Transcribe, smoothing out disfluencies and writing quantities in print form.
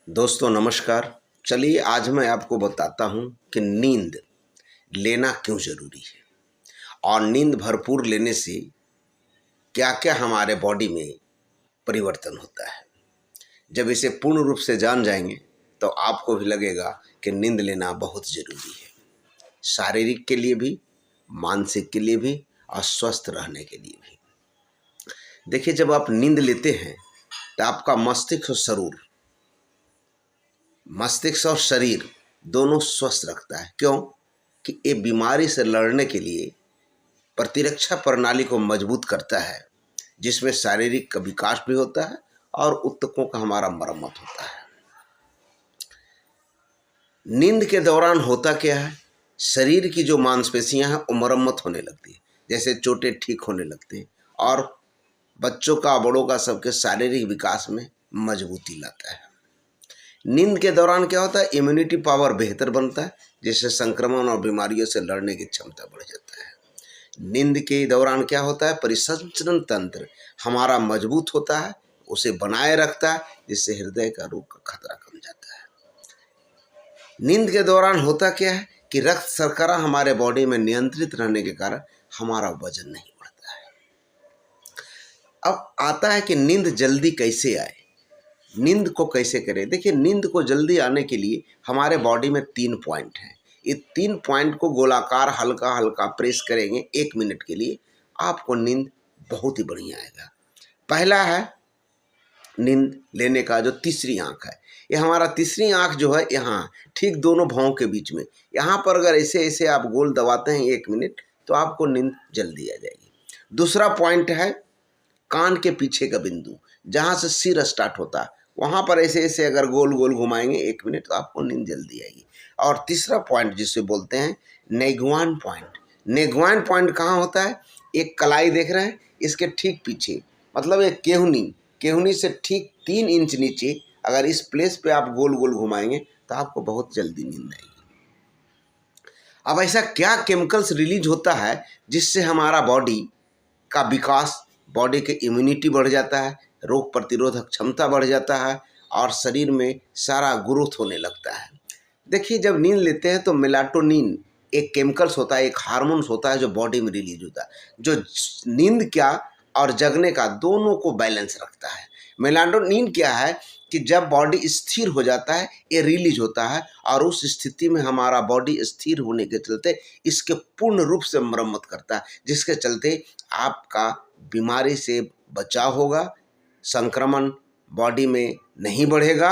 दोस्तों नमस्कार। चलिए आज मैं आपको बताता हूँ कि नींद लेना क्यों ज़रूरी है और नींद भरपूर लेने से क्या क्या हमारे बॉडी में परिवर्तन होता है। जब इसे पूर्ण रूप से जान जाएंगे तो आपको भी लगेगा कि नींद लेना बहुत ज़रूरी है, शारीरिक के लिए भी, मानसिक के लिए भी और स्वस्थ रहने के लिए भी। देखिए, जब आप नींद लेते हैं तो आपका मस्तिष्क और शरीर दोनों स्वस्थ रखता है। क्यों? कि ये बीमारी से लड़ने के लिए प्रतिरक्षा प्रणाली को मजबूत करता है, जिसमें शारीरिक का विकास भी होता है और ऊतकों का हमारा मरम्मत होता है। नींद के दौरान होता क्या है, शरीर की जो मांसपेशियां हैं वो मरम्मत होने लगती है, जैसे चोटें ठीक होने लगती हैं और बच्चों का बड़ों का सबके शारीरिक विकास में मजबूती लाता है। नींद के दौरान क्या होता है, इम्यूनिटी पावर बेहतर बनता है, जिससे संक्रमण और बीमारियों से लड़ने की क्षमता बढ़ जाता है। नींद के दौरान क्या होता है, परिसंचरण तंत्र हमारा मजबूत होता है, उसे बनाए रखता है, जिससे हृदय का रोग का खतरा कम जाता है। नींद के दौरान होता क्या है कि रक्त शर्करा हमारे बॉडी में नियंत्रित रहने के कारण हमारा वजन नहीं बढ़ता है। अब आता है कि नींद जल्दी कैसे आए, नींद को कैसे करें। देखिए, नींद को जल्दी आने के लिए हमारे बॉडी में 3 पॉइंट हैं। ये 3 पॉइंट को गोलाकार हल्का हल्का प्रेस करेंगे 1 मिनट के लिए, आपको नींद बहुत ही बढ़िया आएगा। पहला है नींद लेने का जो तीसरी आँख है, ये हमारा तीसरी आँख जो है यहाँ ठीक दोनों भौं के बीच में, यहाँ पर अगर ऐसे ऐसे आप गोल दबाते हैं 1 मिनट तो आपको नींद जल्दी आ जाएगी। दूसरा पॉइंट है कान के पीछे का बिंदु, जहाँ से सिर स्टार्ट होता है, वहाँ पर ऐसे ऐसे अगर गोल गोल घुमाएंगे 1 मिनट तो आपको नींद जल्दी आएगी। और तीसरा पॉइंट जिसे बोलते हैं नेगुआन पॉइंट। नेगुआन पॉइंट कहाँ होता है, एक कलाई देख रहे हैं, इसके ठीक पीछे, मतलब एक केहुनी से ठीक 3 इंच नीचे अगर इस प्लेस पे आप गोल गोल घुमाएंगे तो आपको बहुत जल्दी नींद आएगी। अब ऐसा क्या केमिकल्स रिलीज होता है जिससे हमारा बॉडी का विकास, बॉडी के इम्यूनिटी बढ़ जाता है, रोग प्रतिरोधक क्षमता बढ़ जाता है और शरीर में सारा ग्रोथ होने लगता है। देखिए, जब नींद लेते हैं तो मेलाटोनिन एक केमिकल्स होता है, एक हार्मोन्स होता है जो बॉडी में रिलीज होता है, जो नींद क्या और जगने का दोनों को बैलेंस रखता है। मेलाटोनिन क्या है कि जब बॉडी स्थिर हो जाता है ये रिलीज होता है और उस स्थिति में हमारा बॉडी स्थिर होने के चलते इसके पूर्ण रूप से मरम्मत करता है, जिसके चलते आपका बीमारी से बचाव होगा, संक्रमण बॉडी में नहीं बढ़ेगा